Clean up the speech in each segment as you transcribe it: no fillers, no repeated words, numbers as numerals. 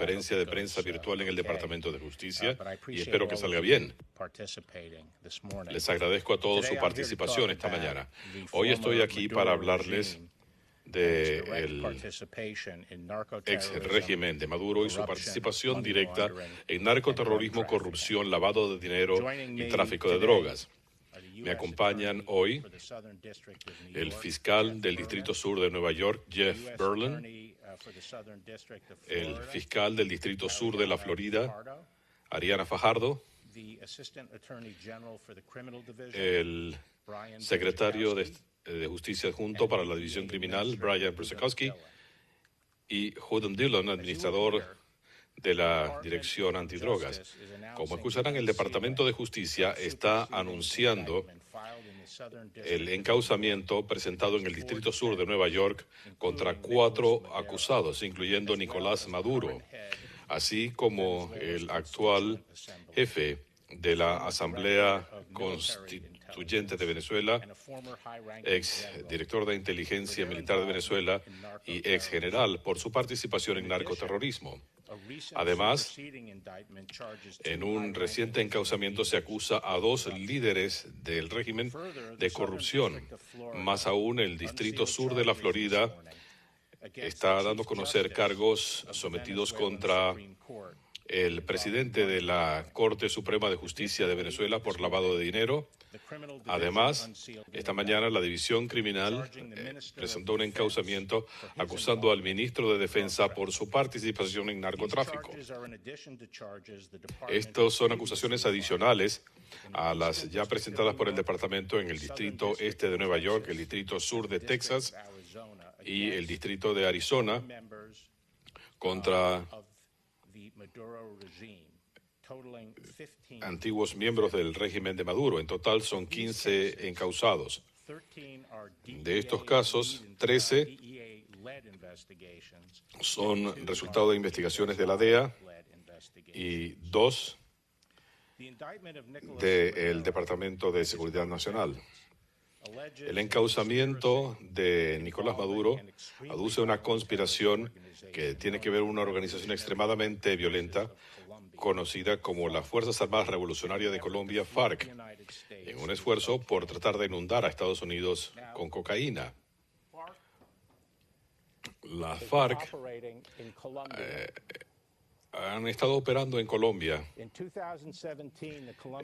conferencia de prensa virtual en el Departamento de Justicia y espero que salga bien. Les agradezco a todos su participación esta mañana. Hoy estoy aquí para hablarles del ex régimen de Maduro y su participación directa en narcoterrorismo, corrupción, lavado de dinero y tráfico de drogas. Me acompañan hoy el fiscal del Distrito Sur de Nueva York, Jeff Berlin, el fiscal del Distrito Sur de la Florida, Ariana Fajardo, el secretario de Justicia Adjunto para la División Criminal, Brian Przekowski, y Houghton Dillon, administrador de la Dirección Antidrogas. Como escucharán, el Departamento de Justicia está anunciando el encauzamiento presentado en el Distrito Sur de Nueva York contra 4 acusados, incluyendo Nicolás Maduro, así como el actual jefe de la Asamblea Constituyente de Venezuela, ex director de inteligencia militar de Venezuela y ex general, por su participación en narcoterrorismo. Además, en un reciente encauzamiento se acusa a 2 líderes del régimen de corrupción. Más aún, el Distrito Sur de la Florida está dando a conocer cargos sometidos contra el presidente de la Corte Suprema de Justicia de Venezuela por lavado de dinero. Además, esta mañana la División Criminal presentó un encauzamiento acusando al ministro de Defensa por su participación en narcotráfico. Estas son acusaciones adicionales a las ya presentadas por el Departamento en el Distrito Este de Nueva York, el Distrito Sur de Texas y el Distrito de Arizona contra antiguos miembros del régimen de Maduro. En total son 15 encausados. De estos casos, 13 son resultado de investigaciones de la DEA y 2 del Departamento de Seguridad Nacional. El encauzamiento de Nicolás Maduro aduce una conspiración que tiene que ver con una organización extremadamente violenta conocida como las Fuerzas Armadas Revolucionarias de Colombia, FARC, en un esfuerzo por tratar de inundar a Estados Unidos con cocaína. Las FARC han estado operando en Colombia.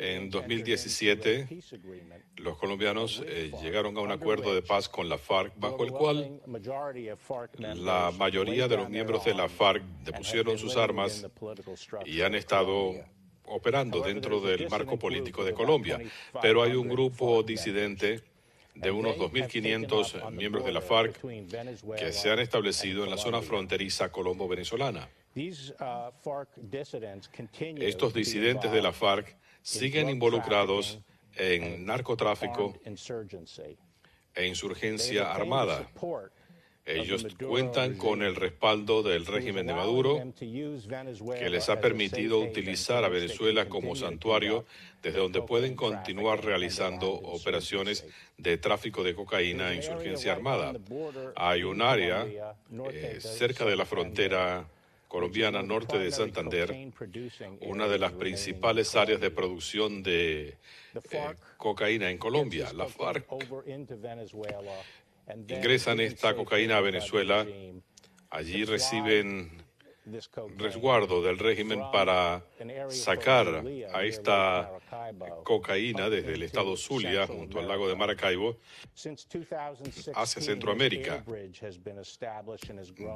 En 2017, los colombianos llegaron a un acuerdo de paz con la FARC, bajo el cual la mayoría de los miembros de la FARC depusieron sus armas y han estado operando dentro del marco político de Colombia. Pero hay un grupo disidente de unos 2.500 miembros de la FARC que se han establecido en la zona fronteriza colombo-venezolana. Estos disidentes de la FARC siguen involucrados en narcotráfico e insurgencia armada. Ellos cuentan con el respaldo del régimen de Maduro, que les ha permitido utilizar a Venezuela como santuario desde donde pueden continuar realizando operaciones de tráfico de cocaína e insurgencia armada. Hay un área cerca de la frontera colombiana norte de Santander, una de las principales áreas de producción de cocaína en Colombia. La FARC ingresan esta cocaína a Venezuela, allí reciben resguardo del régimen para sacar a esta cocaína desde el estado Zulia, junto al lago de Maracaibo, hacia Centroamérica.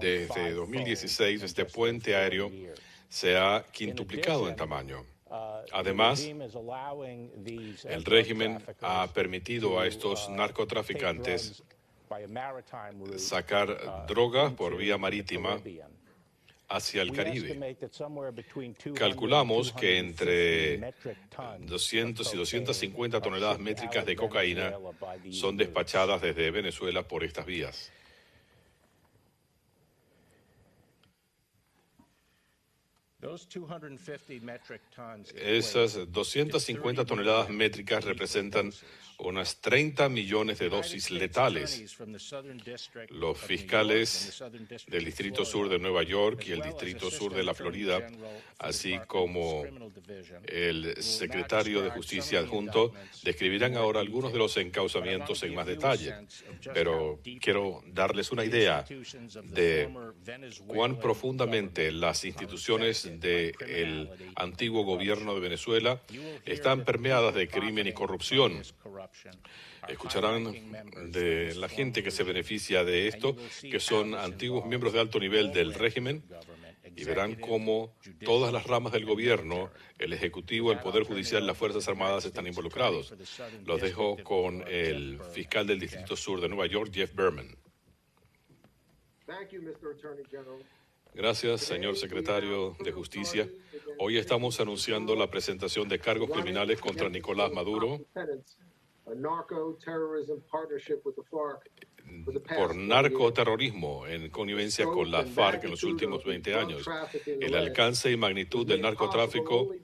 Desde 2016, este puente aéreo se ha quintuplicado en tamaño. Además, el régimen ha permitido a estos narcotraficantes sacar drogas por vía marítima hacia el Caribe. Calculamos que entre 200 y 250 toneladas métricas de cocaína son despachadas desde Venezuela por estas vías. Esas 250 toneladas métricas representan unas 30 millones de dosis letales. Los fiscales del Distrito Sur de Nueva York y el Distrito Sur de la Florida, así como el secretario de Justicia adjunto, describirán ahora algunos de los encauzamientos en más detalle. Pero quiero darles una idea de cuán profundamente las instituciones del antiguo gobierno de Venezuela están permeadas de crimen y corrupción. Escucharán de la gente que se beneficia de esto, que son antiguos miembros de alto nivel del régimen, y verán cómo todas las ramas del gobierno, el Ejecutivo, el Poder Judicial y las Fuerzas Armadas están involucrados. Los dejo con el fiscal del Distrito Sur de Nueva York, Jeff Berman. Gracias, señor secretario de Justicia. Hoy estamos anunciando la presentación de cargos criminales contra Nicolás Maduro por narcoterrorismo en connivencia con la FARC en los últimos 20 años. El alcance y magnitud del narcotráfico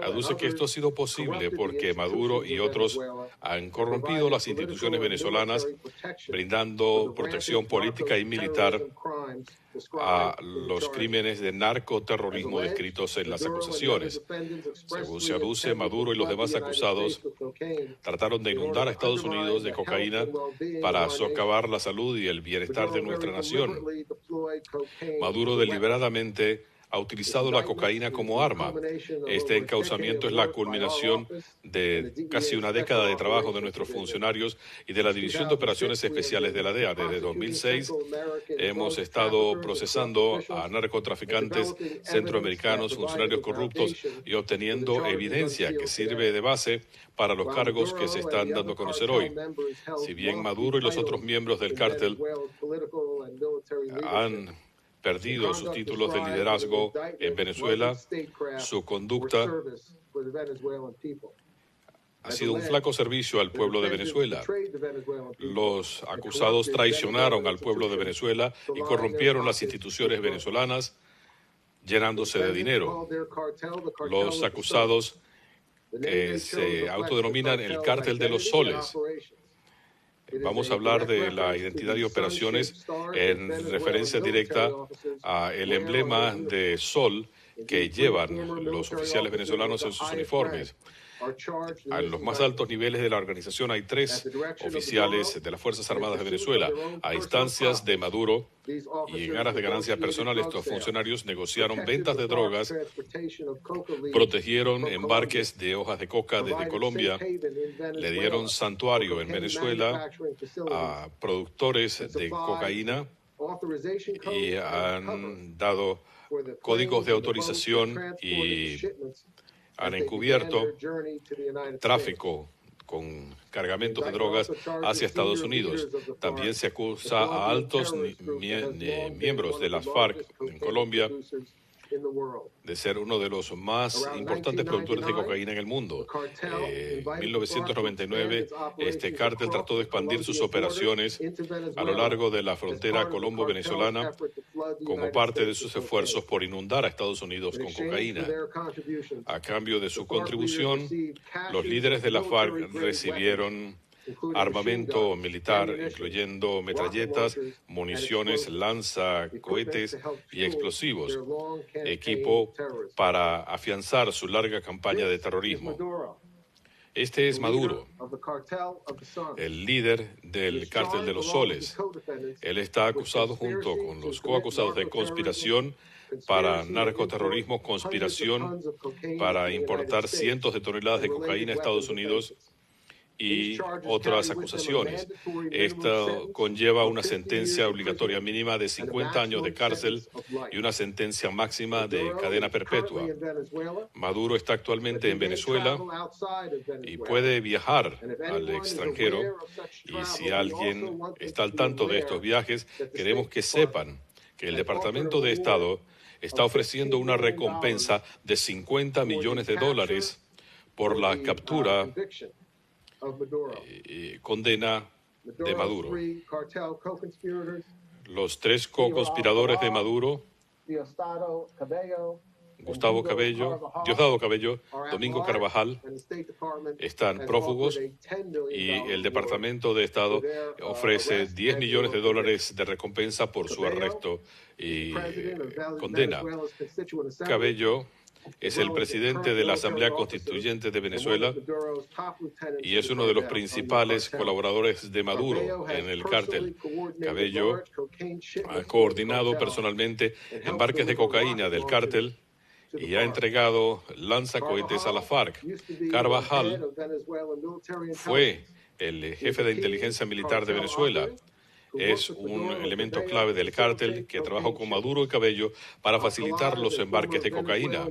aduce que esto ha sido posible porque Maduro y otros han corrompido las instituciones venezolanas, brindando protección política y militar a los crímenes de narcoterrorismo descritos en las acusaciones. Según se aduce, Maduro y los demás acusados trataron de inundar a Estados Unidos de cocaína para socavar la salud y el bienestar de nuestra nación. Maduro deliberadamente ha utilizado la cocaína como arma. Este encauzamiento es la culminación de casi una década de trabajo de nuestros funcionarios y de la División de Operaciones Especiales de la DEA. Desde 2006 hemos estado procesando a narcotraficantes centroamericanos, funcionarios corruptos y obteniendo evidencia que sirve de base para los cargos que se están dando a conocer hoy. Si bien Maduro y los otros miembros del cártel han perdido sus títulos de liderazgo en Venezuela, su conducta ha sido un flaco servicio al pueblo de Venezuela. Los acusados traicionaron al pueblo de Venezuela y corrompieron las instituciones venezolanas, llenándose de dinero. Los acusados se autodenominan el Cártel de los Soles. Vamos a hablar de la identidad y operaciones en referencia directa al emblema de sol que llevan los oficiales venezolanos en sus uniformes. A los más altos niveles de la organización hay 3 oficiales de las Fuerzas Armadas de Venezuela. A instancias de Maduro y en aras de ganancia personal, estos funcionarios negociaron ventas de drogas, protegieron embarques de hojas de coca desde Colombia, le dieron santuario en Venezuela a productores de cocaína y han dado códigos de autorización y han encubierto tráfico con cargamentos de drogas hacia Estados Unidos. También se acusa a altos miembros de las FARC en Colombia de ser uno de los más importantes productores de cocaína en el mundo. En 1999, este cártel trató de expandir sus operaciones a lo largo de la frontera colombo-venezolana como parte de sus esfuerzos por inundar a Estados Unidos con cocaína. A cambio de su contribución, los líderes de la FARC recibieron armamento militar, incluyendo metralletas, municiones, lanzacohetes y explosivos, equipo para afianzar su larga campaña de terrorismo. Este es Maduro, el líder del Cártel de los Soles. Él está acusado junto con los coacusados de conspiración para narcoterrorismo, conspiración para importar cientos de toneladas de cocaína a Estados Unidos y otras acusaciones. Esto conlleva una sentencia obligatoria mínima de 50 años de cárcel y una sentencia máxima de cadena perpetua. Maduro está actualmente en Venezuela y puede viajar al extranjero, y si alguien está al tanto de estos viajes, queremos que sepan que el Departamento de Estado está ofreciendo una recompensa de $50 millones por la captura condena de Maduro. Los 3 co-conspiradores de Maduro Gustavo Cabello, Diosdado Cabello, Domingo Carvajal están prófugos y el Departamento de Estado ofrece $10 millones de recompensa por su arresto y condena. Cabello es el presidente de la Asamblea Constituyente de Venezuela y es uno de los principales colaboradores de Maduro en el cártel. Cabello ha coordinado personalmente embarques de cocaína del cártel y ha entregado lanzacohetes a la FARC. Carvajal fue el jefe de inteligencia militar de Venezuela. Es un elemento clave del cártel que trabajó con Maduro y Cabello para facilitar los embarques de cocaína.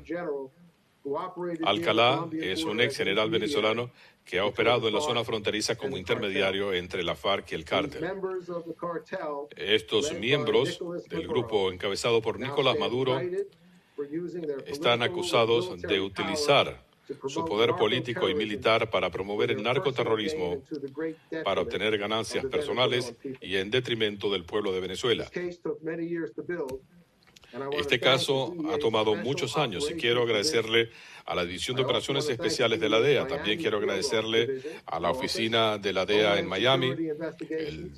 Alcalá es un ex general venezolano que ha operado en la zona fronteriza como intermediario entre la FARC y el cártel. Estos miembros del grupo encabezado por Nicolás Maduro están acusados de utilizar su poder político y militar para promover el narcoterrorismo, para obtener ganancias personales y en detrimento del pueblo de Venezuela. Este caso ha tomado muchos años y quiero agradecerle a la División de Operaciones Especiales de la DEA. También quiero agradecerle a la oficina de la DEA en Miami, el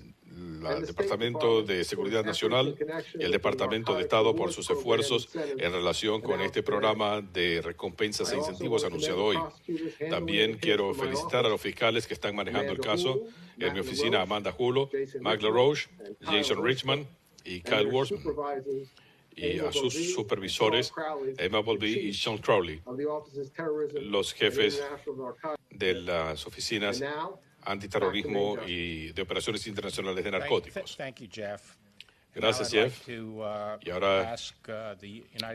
Departamento de Seguridad Nacional y el Departamento de Estado por sus esfuerzos en relación con este programa de recompensas e incentivos anunciado hoy. También quiero felicitar a los fiscales que están manejando el caso. En mi oficina, Amanda Hulo, Mike LaRoche, Jason Richman y Kyle Warsman, y a sus supervisores, Emma Bolby y Sean Crowley, los jefes de las oficinas antiterrorismo y de operaciones internacionales de narcóticos. Gracias, Jeff. Y ahora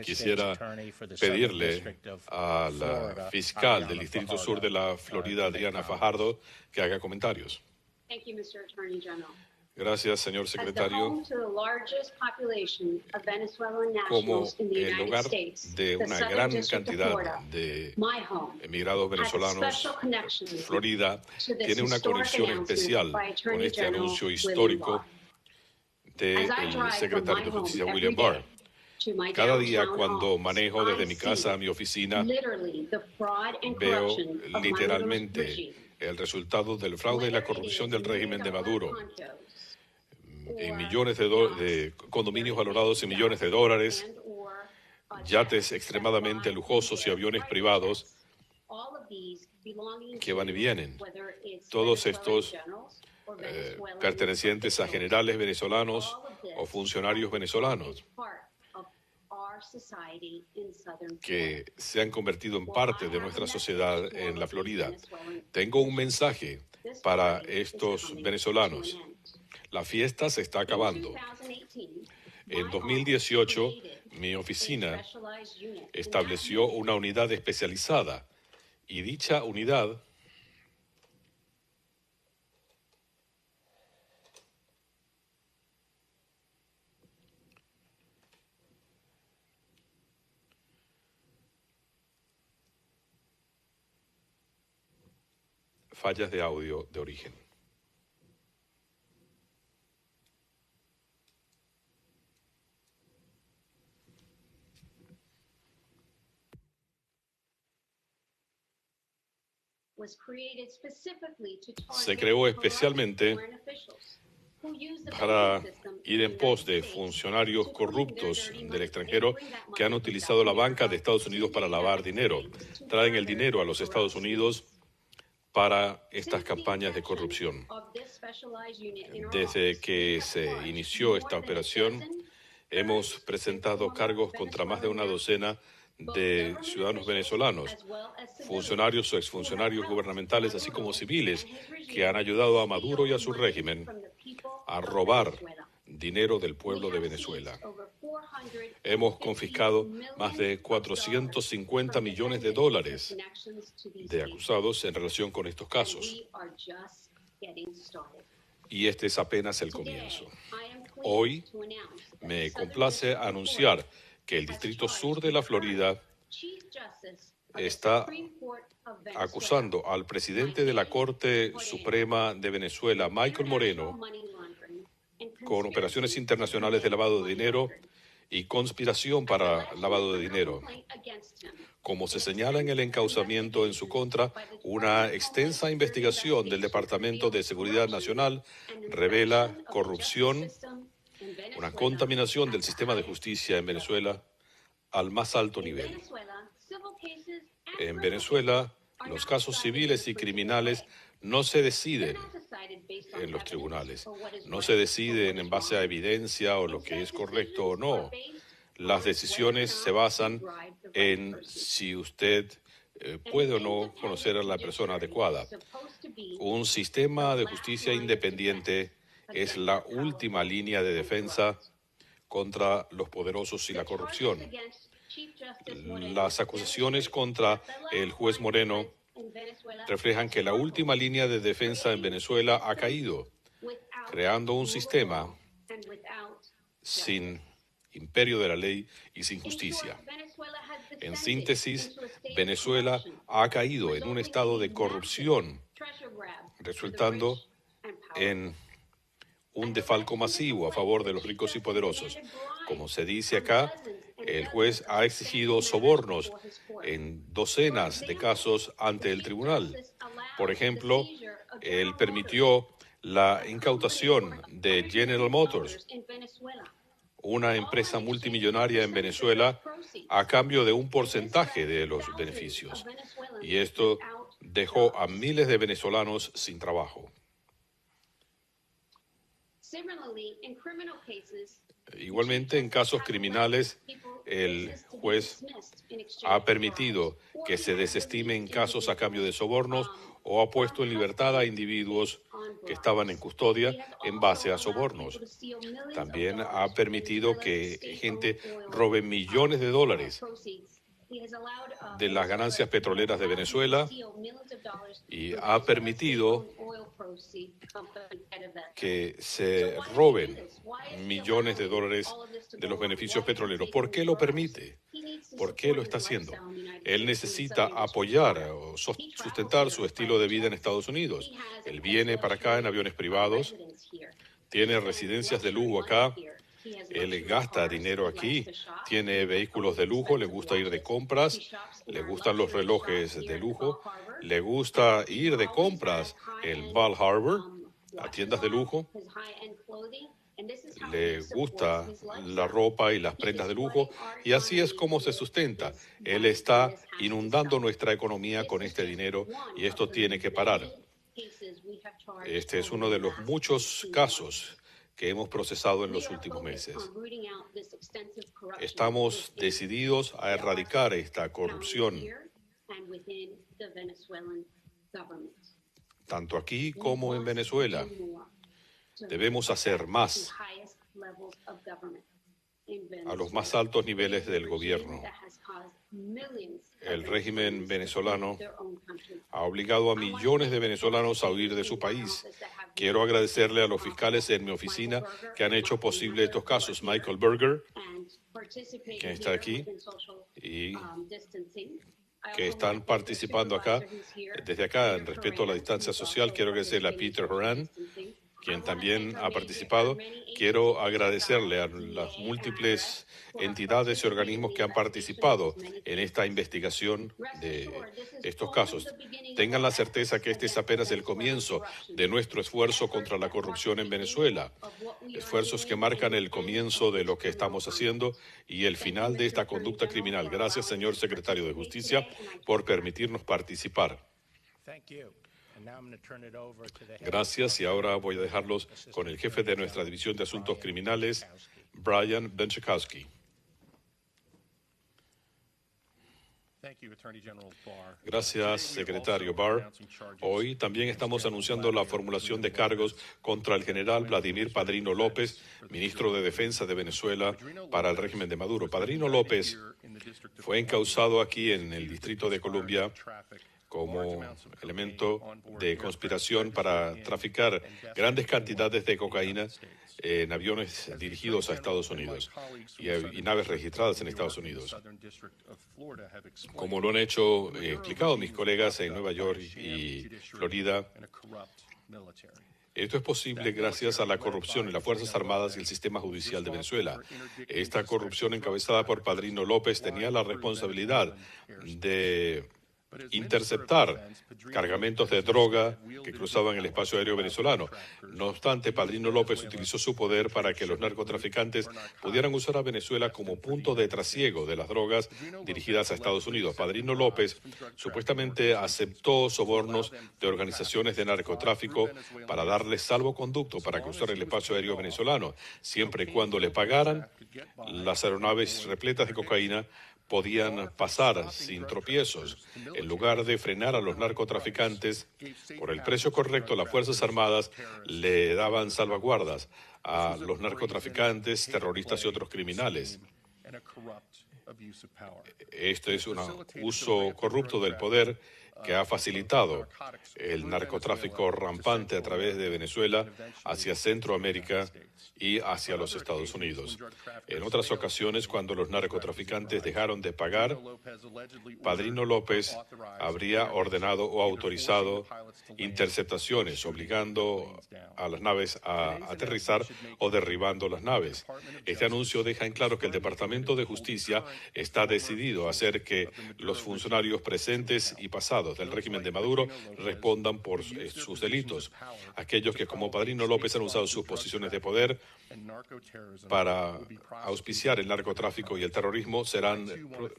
quisiera pedirle a la fiscal del Distrito Sur de la Florida, Adriana Fajardo, que haga comentarios. Gracias, señor secretario. Como el hogar de una gran cantidad de emigrados venezolanos, Florida tiene una conexión especial con este anuncio histórico del secretario de Justicia, William Barr. Cada día cuando manejo desde mi casa a mi oficina, veo literalmente el resultado del fraude y la corrupción del régimen de Maduro. En millones de condominios valorados en millones de dólares, yates extremadamente lujosos y aviones privados que van y vienen. Todos estos pertenecientes a generales venezolanos o funcionarios venezolanos que se han convertido en parte de nuestra sociedad en la Florida. Tengo un mensaje para estos venezolanos. La fiesta se está acabando. En 2018, mi oficina estableció una unidad especializada y dicha unidad fallas de audio de origen. Se creó especialmente para ir en pos de funcionarios corruptos del extranjero que han utilizado la banca de Estados Unidos para lavar dinero. Traen el dinero a los Estados Unidos para estas campañas de corrupción. Desde que se inició esta operación, hemos presentado cargos contra más de una docena de ciudadanos venezolanos, funcionarios o exfuncionarios gubernamentales, así como civiles, que han ayudado a Maduro y a su régimen a robar dinero del pueblo de Venezuela. Hemos confiscado más de 450 millones de dólares de acusados en relación con estos casos. Y este es apenas el comienzo. Hoy me complace anunciar que el Distrito Sur de la Florida está acusando al presidente de la Corte Suprema de Venezuela, Michael Moreno, con operaciones internacionales de lavado de dinero y conspiración para lavado de dinero. Como se señala en el encauzamiento en su contra, una extensa investigación del Departamento de Seguridad Nacional revela corrupción, una contaminación del sistema de justicia en Venezuela al más alto nivel. En Venezuela, los casos civiles y criminales no se deciden en los tribunales, no se deciden en base a evidencia o lo que es correcto o no. Las decisiones se basan en si usted puede o no conocer a la persona adecuada. Un sistema de justicia independiente es la última línea de defensa contra los poderosos y la corrupción. Las acusaciones contra el juez Moreno reflejan que la última línea de defensa en Venezuela ha caído, creando un sistema sin imperio de la ley y sin justicia. En síntesis, Venezuela ha caído en un estado de corrupción, resultando en un desfalco masivo a favor de los ricos y poderosos. Como se dice acá, el juez ha exigido sobornos en docenas de casos ante el tribunal. Por ejemplo, él permitió la incautación de General Motors, una empresa multimillonaria en Venezuela, a cambio de un porcentaje de los beneficios. Y esto dejó a miles de venezolanos sin trabajo. Igualmente, en casos criminales, el juez ha permitido que se desestimen casos a cambio de sobornos o ha puesto en libertad a individuos que estaban en custodia en base a sobornos. También ha permitido que gente robe millones de dólares de las ganancias petroleras de Venezuela y ha permitido que se roben millones de dólares de los beneficios petroleros. ¿Por qué lo permite? ¿Por qué lo está haciendo? Él necesita apoyar o sustentar su estilo de vida en Estados Unidos. Él viene para acá en aviones privados, tiene residencias de lujo acá, él gasta dinero aquí, tiene vehículos de lujo, le gusta ir de compras, le gustan los relojes de lujo, le gusta ir de compras en Bal Harbour, a tiendas de lujo, le gusta la ropa y las prendas de lujo, y así es como se sustenta. Él está inundando nuestra economía con este dinero y esto tiene que parar. Este es uno de los muchos casos que hemos procesado en los últimos meses. Estamos decididos a erradicar esta corrupción, tanto aquí como en Venezuela. Debemos hacer más a los más altos niveles del gobierno. El régimen venezolano ha obligado a millones de venezolanos a huir de su país. Quiero agradecerle a los fiscales en mi oficina que han hecho posible estos casos. Michael Berger, que está aquí, y que están participando acá. Desde acá, en respeto a la distancia social, quiero agradecerle a Peter Horan, quien también ha participado. Quiero agradecerle a las múltiples entidades y organismos que han participado en esta investigación de estos casos. Tengan la certeza que este es apenas el comienzo de nuestro esfuerzo contra la corrupción en Venezuela. Esfuerzos que marcan el comienzo de lo que estamos haciendo y el final de esta conducta criminal. Gracias, señor secretario de Justicia, por permitirnos participar. Gracias, y ahora voy a dejarlos con el jefe de nuestra División de Asuntos Criminales, Brian Benczkowski. Gracias, secretario Barr. Hoy también estamos anunciando la formulación de cargos contra el general Vladimir Padrino López, ministro de Defensa de Venezuela para el régimen de Maduro. Padrino López fue encausado aquí en el Distrito de Columbia como elemento de conspiración para traficar grandes cantidades de cocaína en aviones dirigidos a Estados Unidos y naves registradas en Estados Unidos. Como lo han explicado mis colegas en Nueva York y Florida, Esto es posible gracias a la corrupción en las Fuerzas Armadas y el sistema judicial de Venezuela. Esta corrupción encabezada por Padrino López tenía la responsabilidad de interceptar cargamentos de droga que cruzaban el espacio aéreo venezolano. No obstante, Padrino López utilizó su poder para que los narcotraficantes pudieran usar a Venezuela como punto de trasiego de las drogas dirigidas a Estados Unidos. Padrino López supuestamente aceptó sobornos de organizaciones de narcotráfico para darles salvoconducto para cruzar el espacio aéreo venezolano. Siempre y cuando le pagaran, las aeronaves repletas de cocaína podían pasar sin tropiezos. En lugar de frenar a los narcotraficantes, por el precio correcto, las Fuerzas Armadas le daban salvaguardas a los narcotraficantes, terroristas y otros criminales. Este es un uso corrupto del poder que ha facilitado el narcotráfico rampante a través de Venezuela hacia Centroamérica y hacia los Estados Unidos. En otras ocasiones, cuando los narcotraficantes dejaron de pagar, Padrino López habría ordenado o autorizado interceptaciones, obligando a las naves a aterrizar o derribando las naves. Este anuncio deja en claro que el Departamento de Justicia está decidido a hacer que los funcionarios presentes y pasados del régimen de Maduro respondan por sus delitos. Aquellos que, como Padrino López, han usado sus posiciones de poder para auspiciar el narcotráfico y el terrorismo serán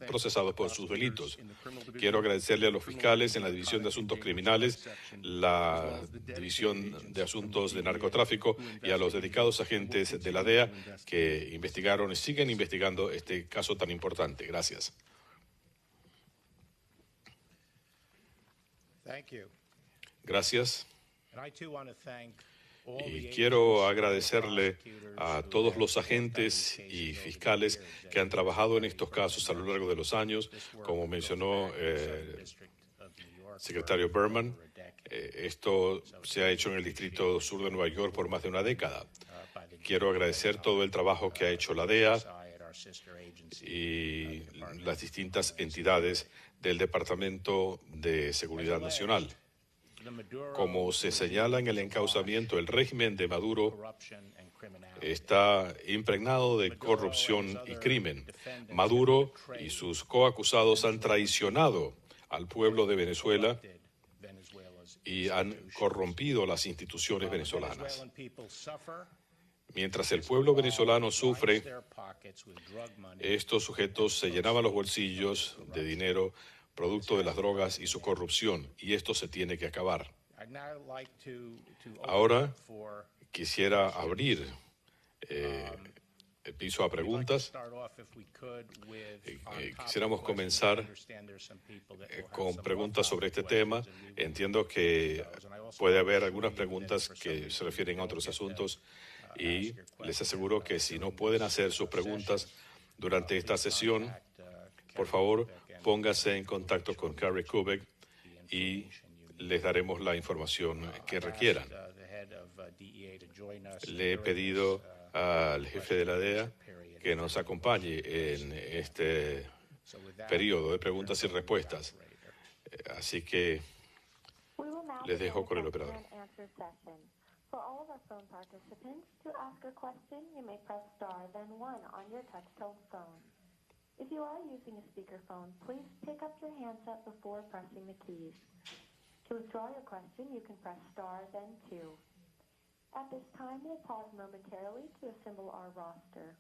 procesados por sus delitos. Quiero agradecerle a los fiscales en la División de Asuntos Criminales, la División de Asuntos de Narcotráfico y a los dedicados agentes de la DEA que investigaron y siguen investigando este caso tan importante. Gracias. Gracias. Y quiero agradecerle a todos los agentes y fiscales que han trabajado en estos casos a lo largo de los años, como mencionó el secretario Berman. Esto se ha hecho en el Distrito Sur de Nueva York por más de una década. Quiero agradecer todo el trabajo que ha hecho la DEA y las distintas entidades del Departamento de Seguridad Nacional. Como se señala en el encauzamiento, el régimen de Maduro está impregnado de corrupción y crimen. Maduro y sus coacusados han traicionado al pueblo de Venezuela y han corrompido las instituciones venezolanas. Mientras el pueblo venezolano sufre, estos sujetos se llenaban los bolsillos de dinero producto de las drogas y su corrupción, y esto se tiene que acabar. Ahora quisiera abrir el piso a preguntas. Quisiéramos comenzar con preguntas sobre este tema. Entiendo que puede haber algunas preguntas que se refieren a otros asuntos y les aseguro que si no pueden hacer sus preguntas durante esta sesión, por favor, póngase en contacto con Carrie Kubek y les daremos la información que requieran. Le he pedido al jefe de la DEA que nos acompañe en este periodo de preguntas y respuestas. Así que les dejo con el operador. For all of our phone participants, to ask a question, you may press star, then 1 on your touch-tone phone. If you are using a speakerphone, please pick up your handset before pressing the keys. To withdraw your question, you can press star, then 2. At this time, we'll pause momentarily to assemble our roster.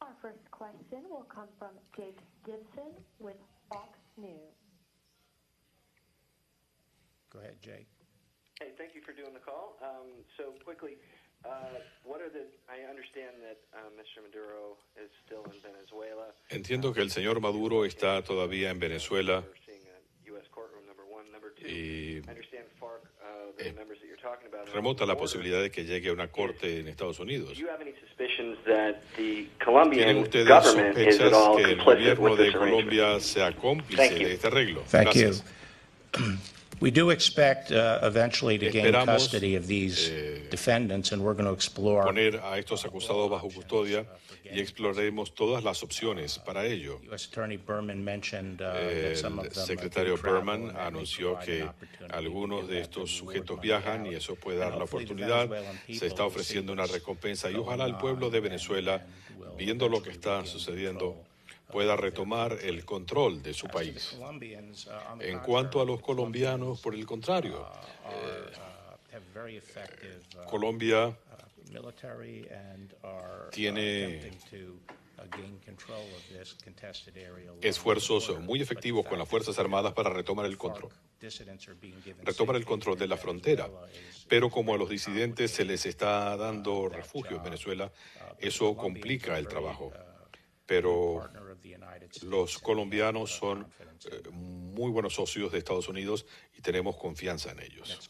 Our first question will come from Jake Gibson with Fox News. Go ahead, Jake. Hey, thank you for doing the call. So quickly, I understand that Mr. Maduro is still in Venezuela. Entiendo que el señor Maduro está todavía en Venezuela. y remota la posibilidad de que llegue a una corte en Estados Unidos. ¿Tienen ustedes sospechas que el gobierno de Colombia sea cómplice de este arreglo? Thank you. Gracias. We do expect eventually to gain Esperamos, custody of these defendants, and we're going to explore Poner a estos acusados bajo custodia y exploraremos todas las opciones para ello. U.S. Attorney Berman mentioned that some of El them secretario do travel, Berman and that may anunció provide que an opportunity algunos to de let estos them sujetos work money viajan out. y eso puede dar And la hopefully the oportunidad. Venezuelan Se people está will ofreciendo see una what's recompensa y going ojalá el pueblo on de and Venezuela, will viendo lo que eventually está regain sucediendo, control pueda retomar el control de su As to the país. Colombians, on the En contrary, cuanto a los the colombianos, Colombians, por el contrario, have very effective Colombia military and are tiene attempting to gain control of this contested area along esfuerzos the border. muy efectivos con las Fuerzas Armadas para retomar el control. Retomar el control de la frontera. Pero como a los disidentes se les está dando refugio en Venezuela, eso complica el trabajo. Pero los colombianos son muy buenos socios de Estados Unidos y tenemos confianza en ellos.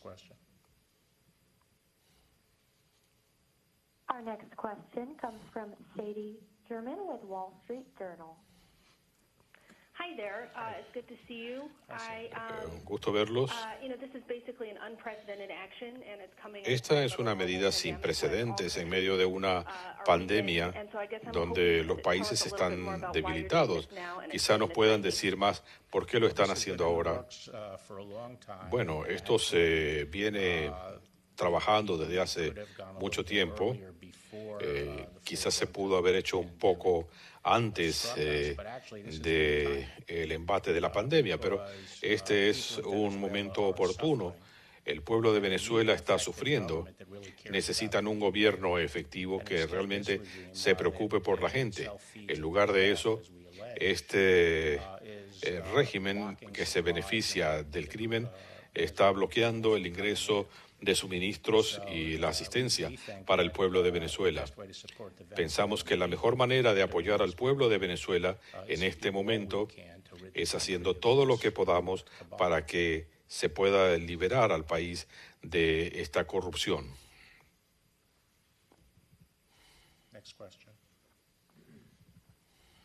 Our next question comes from Sadie German with Wall Street Journal. Hi there. It's good to see you. Un gusto verlos. This is basically an unprecedented action, and it's coming. Esta es una medida sin precedentes en medio de una pandemia donde los países están debilitados. Quizá nos puedan decir más por qué lo están haciendo ahora. Bueno, esto se viene trabajando desde hace mucho tiempo. Quizás se pudo haber hecho un poco antes del embate de la pandemia, pero este es un momento oportuno. El pueblo de Venezuela está sufriendo. Necesitan un gobierno efectivo que realmente se preocupe por la gente. En lugar de eso, este régimen que se beneficia del crimen está bloqueando el ingreso de suministros y la asistencia para el pueblo de Venezuela. Pensamos que la mejor manera de apoyar al pueblo de Venezuela en este momento es haciendo todo lo que podamos para que se pueda liberar al país de esta corrupción.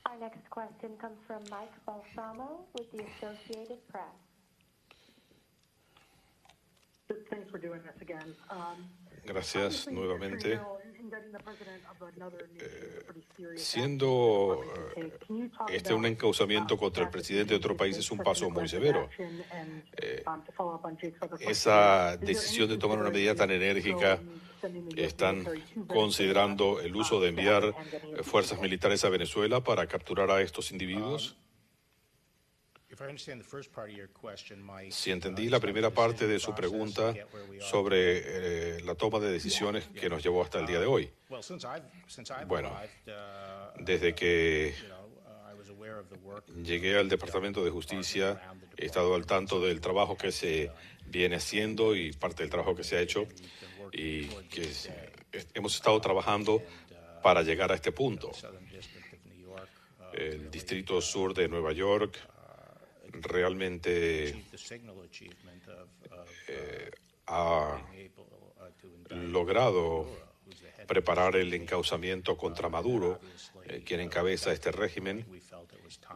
Our next question comes from Mike Balsamo with the Associated Press. Thanks for doing this again. Gracias nuevamente. Siendo este un encauzamiento contra el presidente de otro país es un paso muy severo. Esa decisión de tomar una medida tan enérgica, ¿están considerando el uso de enviar fuerzas militares a Venezuela para capturar a estos individuos? Si entendí la primera parte de su pregunta sobre la toma de decisiones que nos llevó hasta el día de hoy. Bueno, desde que llegué al Departamento de Justicia, he estado al tanto del trabajo que se viene haciendo y parte del trabajo que se ha hecho y que hemos estado trabajando para llegar a este punto. El Distrito Sur de Nueva York realmente ha logrado preparar el encauzamiento contra Maduro, quien encabeza este régimen,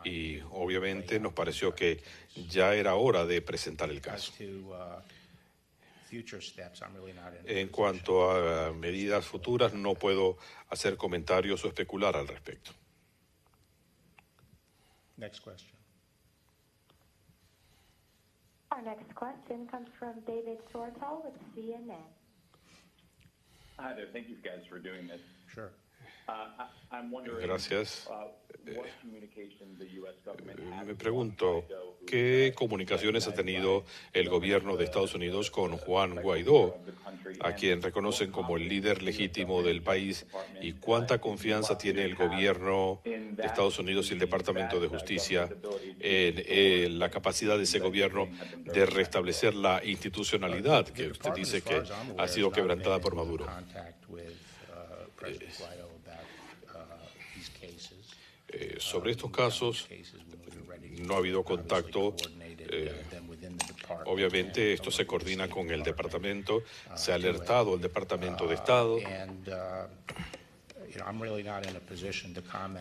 y obviamente nos pareció que ya era hora de presentar el caso. En cuanto a medidas futuras, no puedo hacer comentarios o especular al respecto. Our next question comes from David Sortel with CNN. Hi there. Thank you guys for doing this. Sure. I'm wondering, Gracias. what communication the U.S. government has Me pregunto, ¿qué comunicaciones ha tenido el gobierno de Estados Unidos con Juan Guaidó, a quien reconocen como el líder legítimo del país, y cuánta confianza tiene el gobierno de Estados Unidos y el Departamento de Justicia en la capacidad de ese gobierno de restablecer la institucionalidad que usted dice que ha sido quebrantada por Maduro? Sobre estos casos no ha habido contacto Obviamente esto se coordina con el departamento, se ha alertado al Departamento de Estado.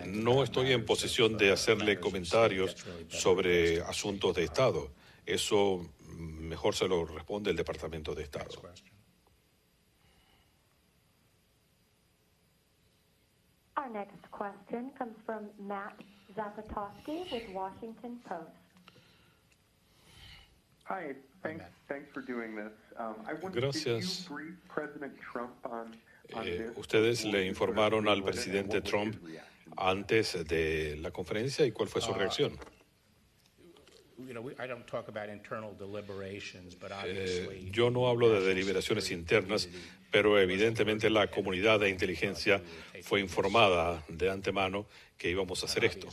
No estoy en posición de hacerle comentarios sobre asuntos de Estado. Eso mejor se lo responde el Departamento de Estado. Our next question comes from Matt Zapatowski with Washington Post. Hi, thanks for doing this. I wonder, Gracias. did you brief President Trump on this? Ustedes le informaron al presidente Trump antes de la conferencia y cuál fue su reacción. Yo no hablo de deliberaciones internas, pero evidentemente la comunidad de inteligencia fue informada de antemano que íbamos a hacer esto.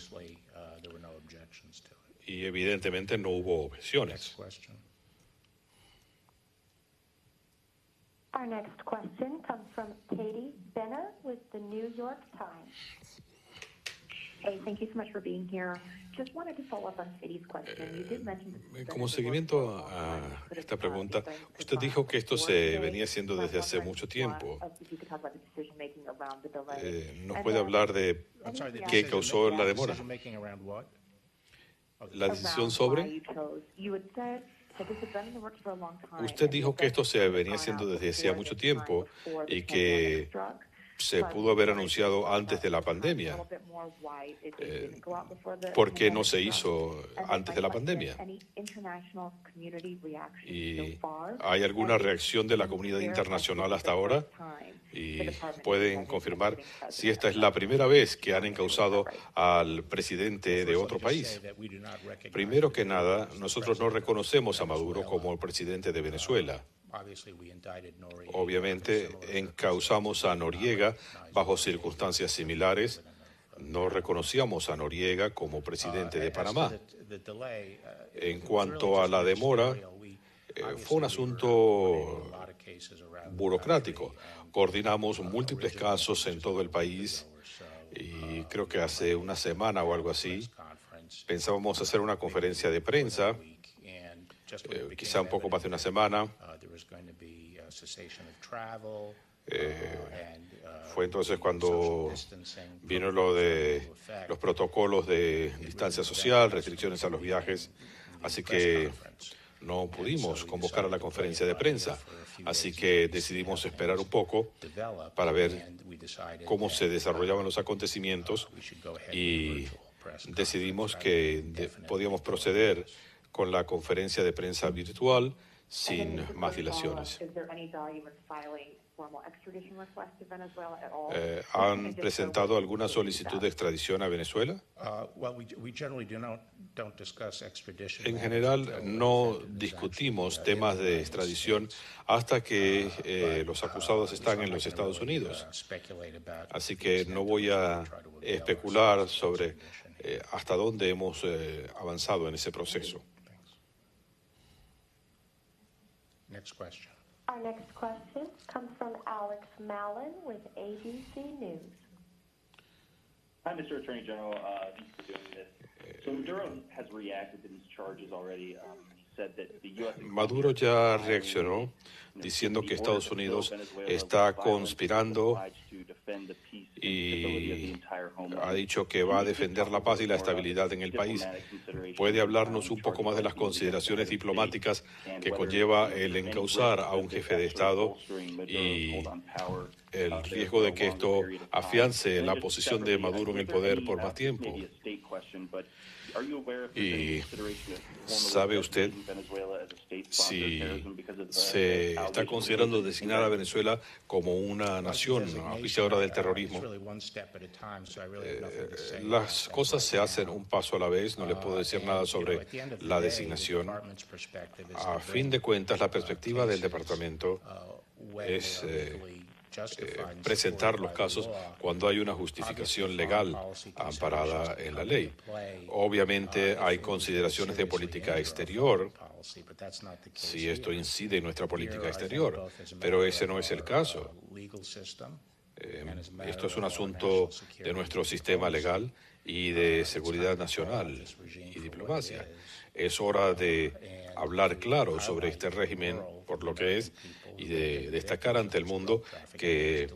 Y evidentemente no hubo objeciones. Our next question comes from Katie Benner with the New York Times. Hey, thank you so much for being here. Just wanted to follow up on Katie's question. You did mention Como seguimiento a esta pregunta, usted dijo que esto se venía haciendo desde hace mucho tiempo. ¿Nos puede hablar de qué causó la demora? La decisión sobre... Usted dijo que esto se venía haciendo desde hacía mucho tiempo y que se pudo haber anunciado antes de la pandemia. ¿Por qué no se hizo antes de la pandemia? ¿Y hay alguna reacción de la comunidad internacional hasta ahora? ¿Y pueden confirmar si esta es la primera vez que han encausado al presidente de otro país? Primero que nada, nosotros no reconocemos a Maduro como el presidente de Venezuela. Obviamente, encausamos a Noriega bajo circunstancias similares. No reconocíamos a Noriega como presidente de Panamá. En cuanto a la demora, fue un asunto burocrático. Coordinamos múltiples casos en todo el país y creo que hace una semana o algo así pensábamos hacer una conferencia de prensa, quizá un poco más de una semana. Fue entonces cuando vino lo de los protocolos de distancia social, restricciones a los viajes, así que no pudimos convocar a la conferencia de prensa. Así que decidimos esperar un poco para ver cómo se desarrollaban los acontecimientos y decidimos que podíamos proceder con la conferencia de prensa virtual sin más dilaciones. ¿Han presentado alguna solicitud de extradición a Venezuela? En general, no discutimos temas de extradición hasta que los acusados están en los Estados Unidos. Así que no voy a especular sobre hasta dónde hemos avanzado en ese proceso. Our next question comes from Alex Mallon with ABC News. Hi, Mr. Attorney General. Thanks for doing this. So Maduro has reacted to these charges already. He said that the U.S. Maduro ya reaccionó diciendo que Estados Unidos está conspirando y ha dicho que va a defender la paz y la estabilidad en el país. ¿Puede hablarnos un poco más de las consideraciones diplomáticas que conlleva el encausar a un jefe de Estado y el riesgo de que esto afiance la posición de Maduro en el poder por más tiempo? ¿Y sabe usted si se está considerando designar a Venezuela como una nación auspiciadora del terrorismo? Las cosas se hacen un paso a la vez, no le puedo decir nada sobre la designación. A fin de cuentas, la perspectiva del departamento es presentar los casos cuando hay una justificación legal amparada en la ley. Obviamente hay consideraciones de política exterior, si esto incide en nuestra política exterior, pero ese no es el caso. Esto es un asunto de nuestro sistema legal y de seguridad nacional y diplomacia. Es hora de hablar claro sobre este régimen por lo que es y de destacar ante el mundo que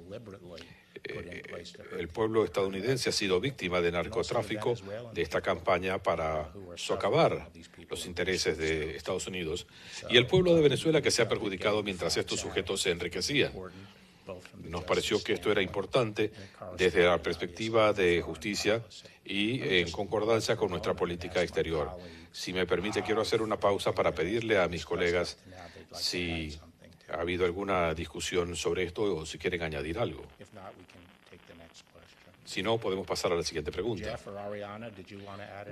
el pueblo estadounidense ha sido víctima de narcotráfico, de esta campaña para socavar los intereses de Estados Unidos, y el pueblo de Venezuela que se ha perjudicado mientras estos sujetos se enriquecían. Nos pareció que esto era importante desde la perspectiva de justicia y en concordancia con nuestra política exterior. Si me permite, quiero hacer una pausa para pedirle a mis colegas si ha habido alguna discusión sobre esto o si quieren añadir algo. Si no, podemos pasar a la siguiente pregunta.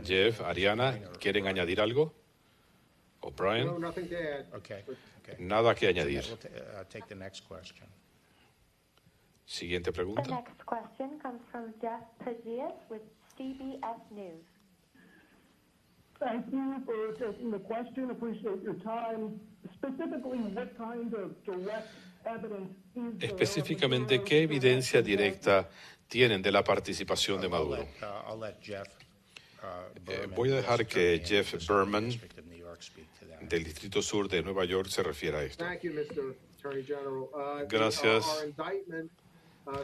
Jeff, Ariana, ¿quieren añadir algo? ¿O Brian? Nada que añadir. Siguiente The pregunta. next question comes from Jeff Pagias with CBS News. Thank you for taking the question. Appreciate your time. Specifically, what kind of direct evidence is there? Específicamente, ¿qué evidencia directa tienen de la participación de Maduro? Voy a dejar que Jeff Berman, del Distrito Sur de Nueva York, se refiera a esto. Gracias,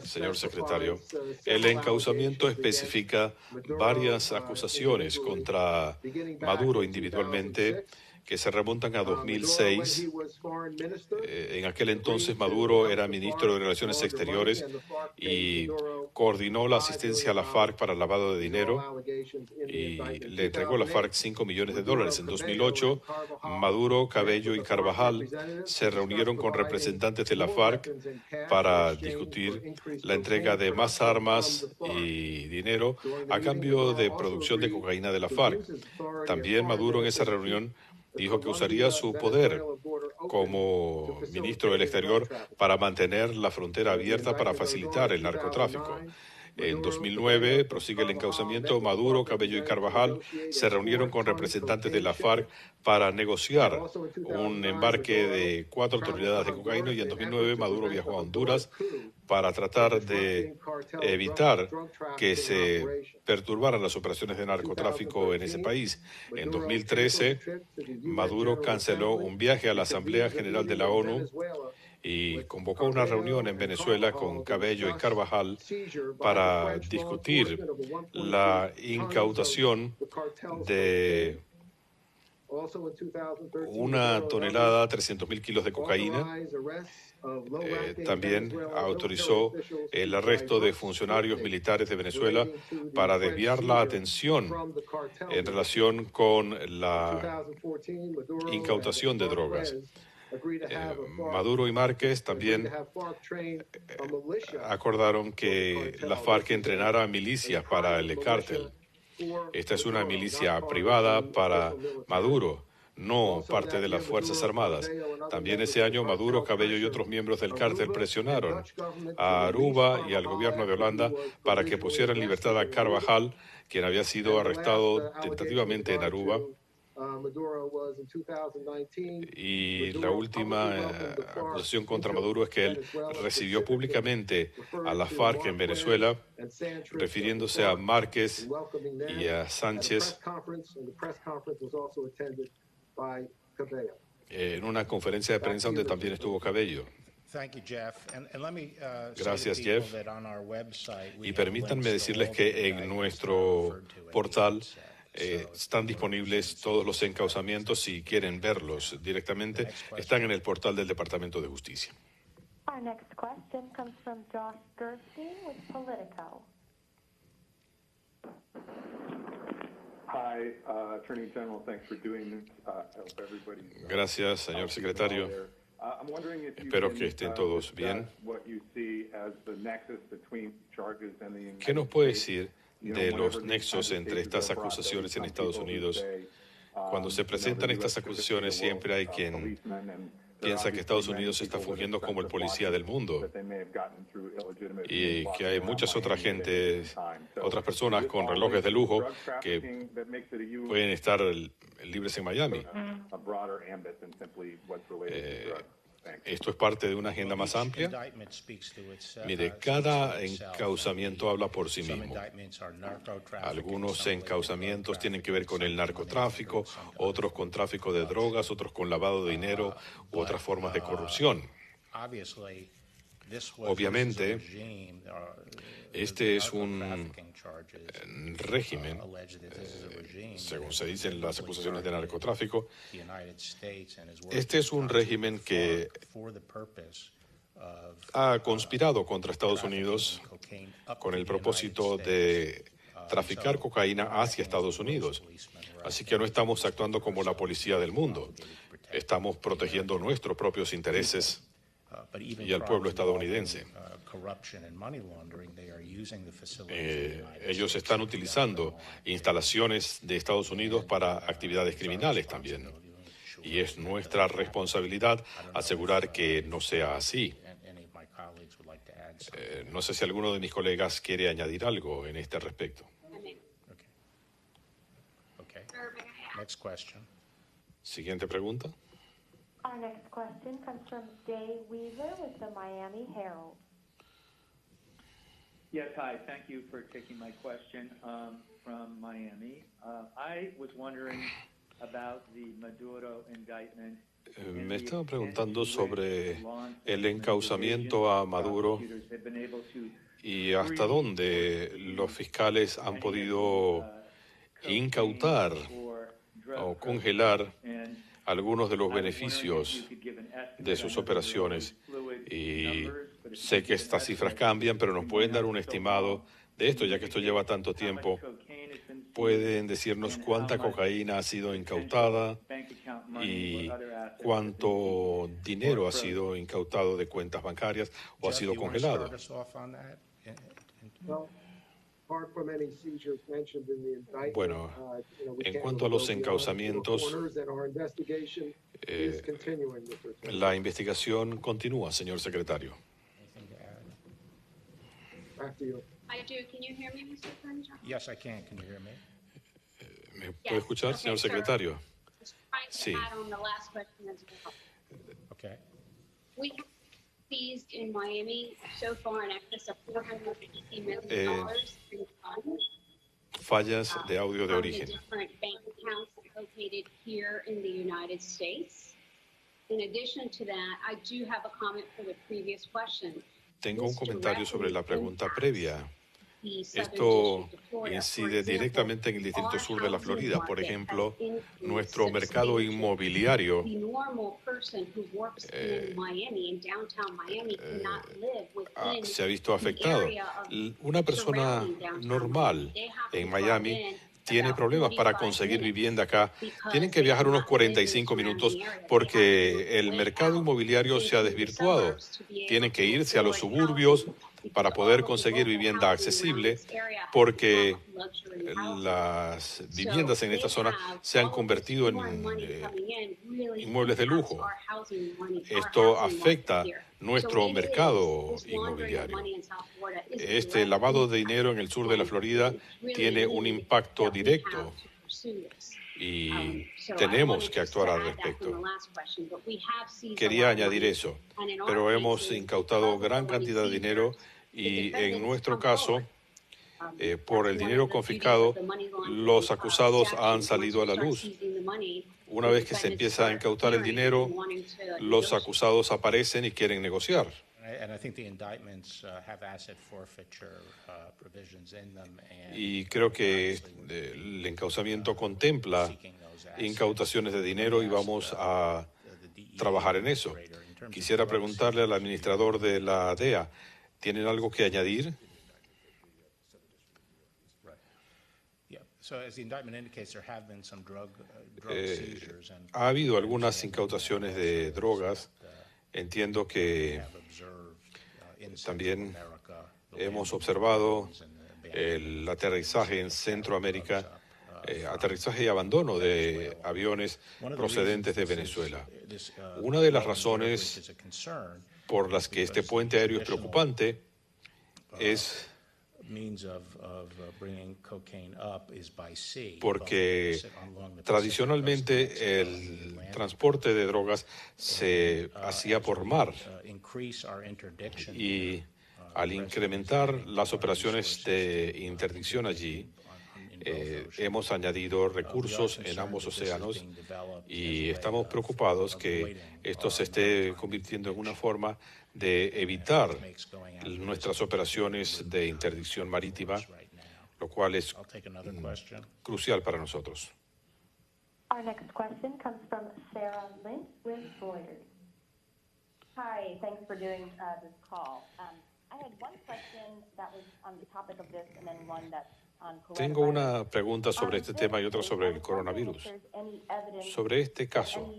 señor secretario. El encauzamiento especifica varias acusaciones contra Maduro individualmente que se remontan a 2006. En aquel entonces Maduro era ministro de Relaciones Exteriores y coordinó la asistencia a la FARC para el lavado de dinero y le entregó a la FARC $5 millones. En 2008, Maduro, Cabello y Carvajal se reunieron con representantes de la FARC para discutir la entrega de más armas y dinero a cambio de producción de cocaína de la FARC. También Maduro en esa reunión dijo que usaría su poder como ministro del Exterior para mantener la frontera abierta para facilitar el narcotráfico. En 2009, prosigue el encauzamiento, Maduro, Cabello y Carvajal se reunieron con representantes de la FARC para negociar un embarque de 4 toneladas de cocaína y en 2009 Maduro viajó a Honduras para tratar de evitar que se perturbaran las operaciones de narcotráfico en ese país. En 2013, Maduro canceló un viaje a la Asamblea General de la ONU y convocó una reunión en Venezuela con Cabello y Carvajal para discutir la incautación de 1 tonelada, 300.000 kilos de cocaína. También autorizó el arresto de funcionarios militares de Venezuela para desviar la atención en relación con la incautación de drogas. Maduro y Márquez también acordaron que la FARC entrenara milicias para el cártel. Esta es una milicia privada para Maduro, no parte de las Fuerzas Armadas. También ese año Maduro, Cabello y otros miembros del cártel presionaron a Aruba y al gobierno de Holanda para que pusieran en libertad a Carvajal, quien había sido arrestado tentativamente en Aruba. Y la última acusación contra Maduro es que él recibió públicamente a la FARC en Venezuela, refiriéndose a Márquez y a Sánchez en una conferencia de prensa donde también estuvo Cabello. Gracias, Jeff. Y permítanme decirles que en nuestro portal están disponibles todos los encauzamientos. Si quieren verlos directamente, están en el portal del Departamento de Justicia. Our next question comes from Josh Gerstein with Politico. Hi, Attorney General. Thanks for doing this. I hope everybody's, Gracias, señor secretario. I'm wondering if you Espero can, que estén todos bien. what you see as the nexus between charges and the United ¿Qué nos puede States? decir de los nexos entre estas acusaciones en Estados Unidos? Cuando se presentan estas acusaciones, siempre hay quien piensa que Estados Unidos está fungiendo como el policía del mundo y que hay muchas otras otras personas con relojes de lujo que pueden estar libres en Miami. Esto es parte de una agenda más amplia. Mire, cada encauzamiento habla por sí mismo. Algunos encauzamientos tienen que ver con el narcotráfico, otros con tráfico de drogas, otros con lavado de dinero u otras formas de corrupción. Obviamente, este es un régimen, según se dicen las acusaciones de narcotráfico, este es un régimen que ha conspirado contra Estados Unidos con el propósito de traficar cocaína hacia Estados Unidos. Así que no estamos actuando como la policía del mundo. Estamos protegiendo nuestros propios intereses y al pueblo estadounidense. Ellos están utilizando instalaciones de Estados Unidos para actividades criminales también. Y es nuestra responsabilidad asegurar que no sea así. No sé si alguno de mis colegas quiere añadir algo en este respecto. Next question. Siguiente pregunta. Our next question comes from Jay Weaver with the Miami Herald. Yes, hi. Thank you for taking my question from Miami. I was wondering about the Maduro indictment. Me estaba preguntando sobre el encauzamiento a Maduro y hasta dónde los fiscales han podido incautar o congelar algunos de los beneficios de sus operaciones. Y sé que estas cifras cambian, pero nos pueden dar un estimado de esto, ya que esto lleva tanto tiempo. ¿Pueden decirnos cuánta cocaína ha sido incautada y cuánto dinero ha sido incautado de cuentas bancarias o ha sido congelado? Bueno, en cuanto a los encauzamientos, la investigación continúa, señor secretario. I do. Can you hear me, Mr. Attorney General? Yes, I can. Can you hear me? ¿Me puede escuchar, señor secretario? Sí. Okay. We have seized in Miami so far in excess of $450 million in funds. Fallas de audio de origen. Different bank accounts located here in the United States. In addition to that, I do have a comment for the previous question. Tengo un comentario sobre la pregunta previa. Esto incide directamente en el Distrito Sur de la Florida. Por ejemplo, nuestro mercado inmobiliario se ha visto afectado. Una persona normal en Miami tiene problemas para conseguir vivienda acá. Tienen que viajar unos 45 minutos porque el mercado inmobiliario se ha desvirtuado. Tienen que irse a los suburbios para poder conseguir vivienda accesible porque las viviendas en esta zona se han convertido en inmuebles de lujo. Esto afecta nuestro mercado inmobiliario. Este lavado de dinero en el sur de la Florida tiene un impacto directo y tenemos que actuar al respecto. Quería añadir eso, pero hemos incautado gran cantidad de dinero y en nuestro caso, por el dinero confiscado, los acusados han salido a la luz. Una vez que se empieza a incautar el dinero, los acusados aparecen y quieren negociar. Y creo que el encauzamiento contempla incautaciones de dinero y vamos a trabajar en eso. Quisiera preguntarle al administrador de la DEA, ¿tienen algo que añadir? Ha habido algunas incautaciones de drogas. Entiendo que también hemos observado el aterrizaje en Centroamérica, aterrizaje y abandono de aviones procedentes de Venezuela. Una de las razones por las que este puente aéreo es preocupante es porque tradicionalmente el transporte de drogas se hacía por mar y al incrementar las operaciones de interdicción allí, hemos añadido recursos en ambos océanos y estamos preocupados que esto se esté convirtiendo en una forma de evitar nuestras operaciones de interdicción marítima, lo cual es crucial para nosotros. Our next question comes from Sarah Lynch with Reuters. Hi, thanks for doing this call. I had one question that was on the topic of this and then one that's on coronavirus. Tengo una pregunta sobre este tema y otra sobre el coronavirus. Sobre este caso,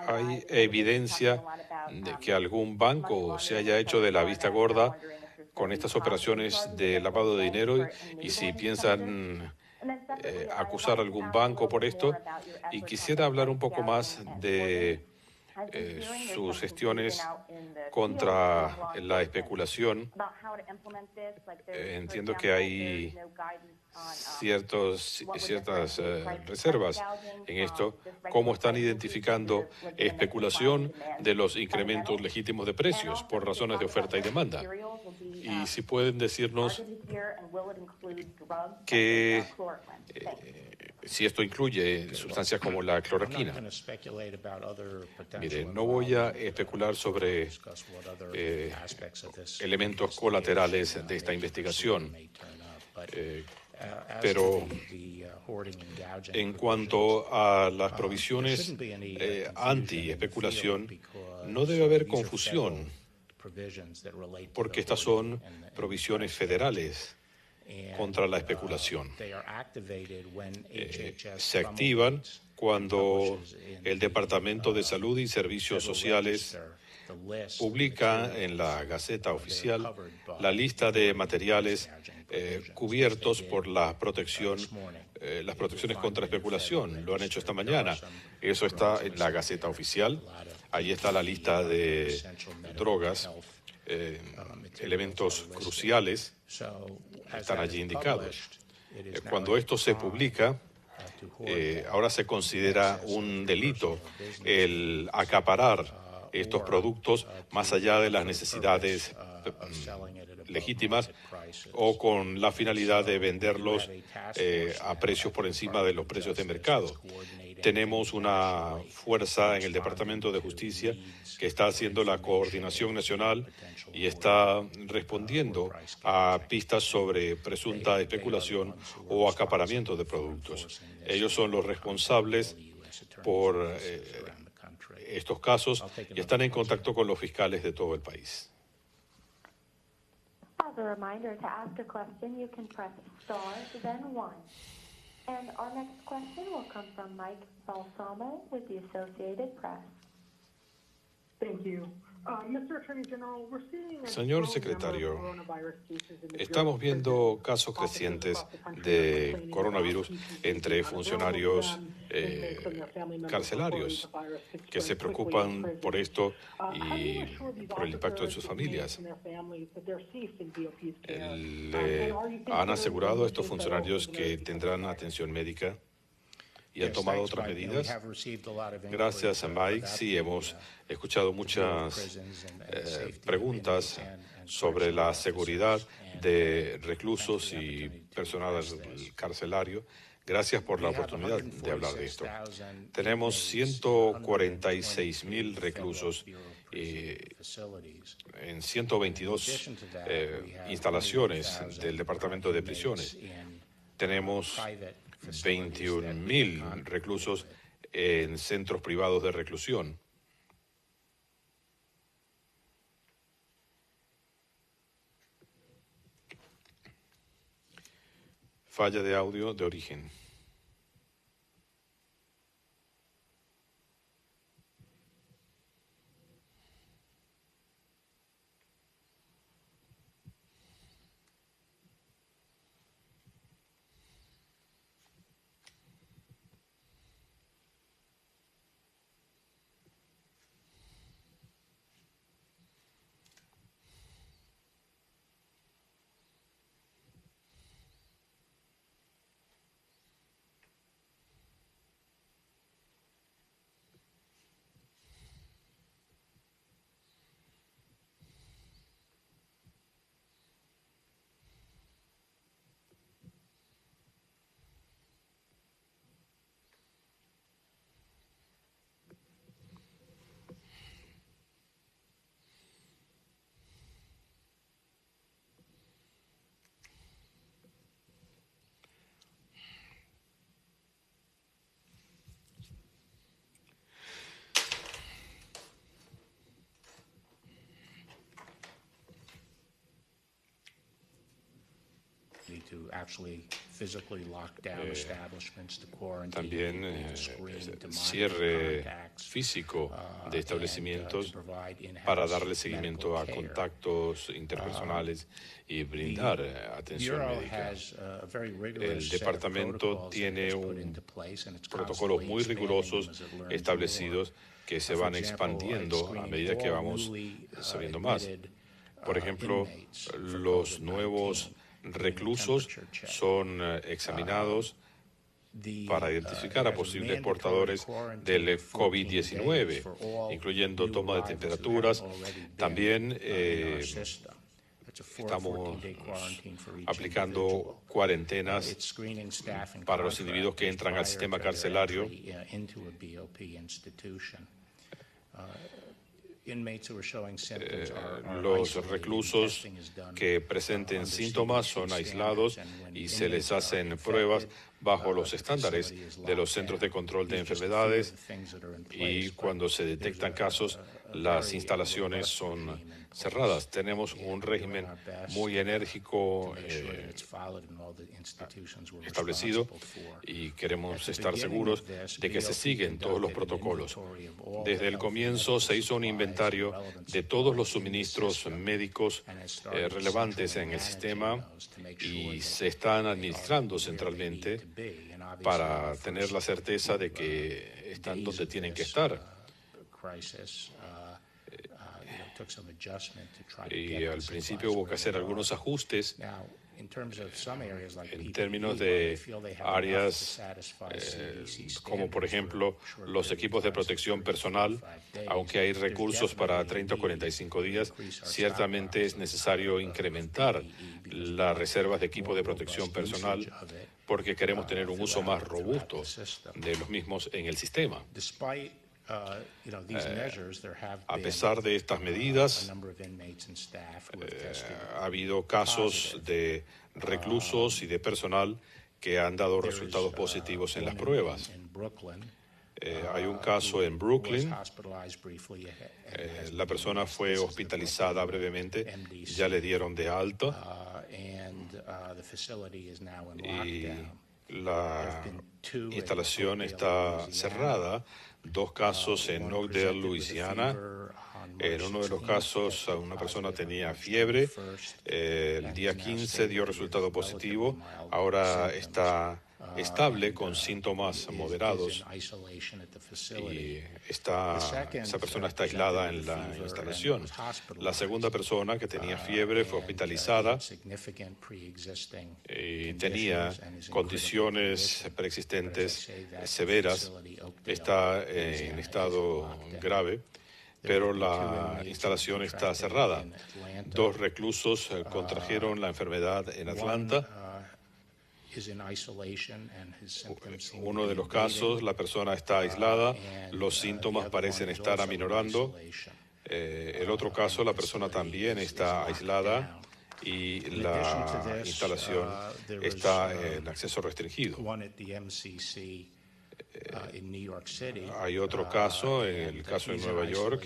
¿hay evidencia de que algún banco se haya hecho de la vista gorda con estas operaciones de lavado de dinero y si piensan acusar a algún banco por esto? Y quisiera hablar un poco más de sus gestiones contra la especulación. Entiendo que hay ciertas reservas en esto. ¿Cómo están identificando especulación de los incrementos legítimos de precios por razones de oferta y demanda? Y si pueden decirnos que si esto incluye sustancias como la cloroquina. Mire, no voy a especular sobre elementos colaterales de esta investigación, pero en cuanto a las provisiones anti-especulación, no debe haber confusión, porque estas son provisiones federales contra la especulación. Se activan cuando el Departamento de Salud y Servicios Sociales publica en la Gaceta Oficial la lista de materiales cubiertos por la protección, las protecciones contra especulación. Lo han hecho esta mañana. Eso está en la Gaceta Oficial. Ahí está la lista de drogas, elementos cruciales están allí indicados. Cuando esto se publica, ahora se considera un delito el acaparar estos productos más allá de las necesidades legítimas o con la finalidad de venderlos a precios por encima de los precios de mercado. Tenemos una fuerza en el Departamento de Justicia que está haciendo la coordinación nacional y está respondiendo a pistas sobre presunta especulación o acaparamiento de productos. Ellos son los responsables por estos casos y están en contacto con los fiscales de todo el país. As a reminder, to ask a question, you can press star, then 1. And our next question will come from Mike Balsamo with the Associated Press. Thank you. Mr. Attorney General, we're seeing a Señor secretario, estamos viendo casos crecientes de coronavirus entre funcionarios carcelarios que se preocupan por esto y por el impacto en sus familias. ¿Le han asegurado a estos funcionarios que tendrán atención médica y han tomado otras medidas? Gracias a Mike, sí, hemos escuchado muchas preguntas sobre la seguridad de reclusos y personal carcelario. Gracias por la oportunidad de hablar de esto. Tenemos 146,000 reclusos en 122 instalaciones del Departamento de Prisiones. Tenemos 21,000 reclusos en centros privados de reclusión. Falla de audio de origen. También cierre físico de establecimientos para darle seguimiento a contactos interpersonales y brindar atención médica. El departamento tiene protocolos muy rigurosos establecidos que se van expandiendo a medida que vamos sabiendo más. Por ejemplo, los nuevos reclusos son examinados para identificar a posibles portadores del COVID-19, incluyendo toma de temperaturas. También estamos aplicando cuarentenas para los individuos que entran al sistema carcelario. Los reclusos que presenten síntomas son aislados y se les hacen pruebas bajo los estándares de los Centros de Control de Enfermedades, y cuando se detectan casos, las instalaciones son cerradas. Tenemos un régimen muy enérgico establecido y queremos estar seguros de que se siguen todos los protocolos. Desde el comienzo se hizo un inventario de todos los suministros médicos relevantes en el sistema y se están administrando centralmente para tener la certeza de que están donde tienen que estar. Y al principio hubo que hacer algunos ajustes en términos de áreas como por ejemplo los equipos de protección personal. Aunque hay recursos para 30 o 45 días, ciertamente es necesario incrementar las reservas de equipos de protección personal porque queremos tener un uso más robusto de los mismos en el sistema. A pesar de estas medidas, ha habido casos de reclusos y de personal que han dado resultados positivos en las pruebas. Hay un caso en Brooklyn. La persona fue hospitalizada brevemente, ya le dieron de alta y la instalación está cerrada. 2 casos en Oakdale, Luisiana. En uno de los casos, una persona tenía fiebre. El día 15 dio resultado positivo. Ahora está estable con síntomas moderados y esa persona está aislada en la instalación. La segunda persona, que tenía fiebre, fue hospitalizada y tenía condiciones preexistentes severas. Está en estado grave, pero la instalación está cerrada. 2 reclusos contrajeron la enfermedad en Atlanta. Uno de los casos, la persona está aislada, los síntomas parecen estar aminorando. El otro caso, la persona también está aislada y la instalación está en acceso restringido. Hay otro caso, el caso en Nueva York.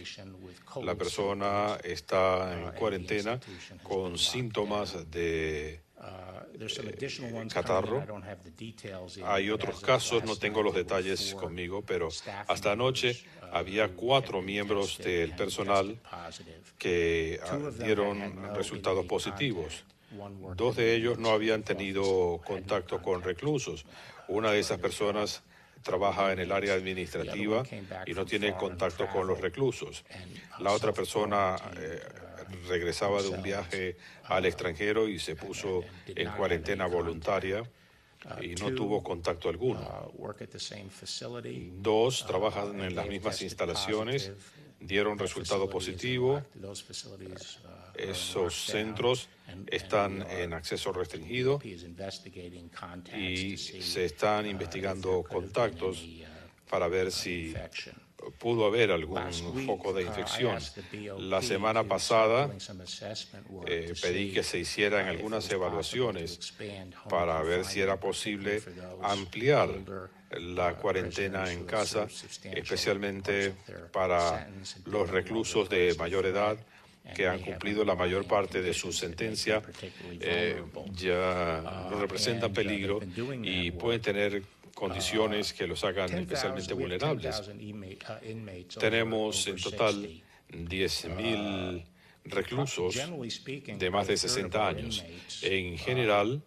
La persona está en cuarentena con síntomas de catarro. Hay otros casos, no tengo los detalles conmigo, pero hasta anoche había 4 miembros del personal que dieron resultados positivos. 2 de ellos no habían tenido contacto con reclusos. Una de esas personas trabaja en el área administrativa y no tiene contacto con los reclusos. La otra persona regresaba de un viaje al extranjero y se puso en cuarentena voluntaria y no tuvo contacto alguno. 2 trabajan en las mismas instalaciones, dieron resultado positivo. Esos centros están en acceso restringido y se están investigando contactos para ver si pudo haber algún foco de infección. La semana pasada pedí que se hicieran algunas evaluaciones para ver si era posible ampliar la cuarentena en casa, especialmente para los reclusos de mayor edad que han cumplido la mayor parte de su sentencia ya no representan peligro y pueden tener condiciones que los hagan especialmente vulnerables. Tenemos en total 10.000 reclusos de más de 60 años. En general,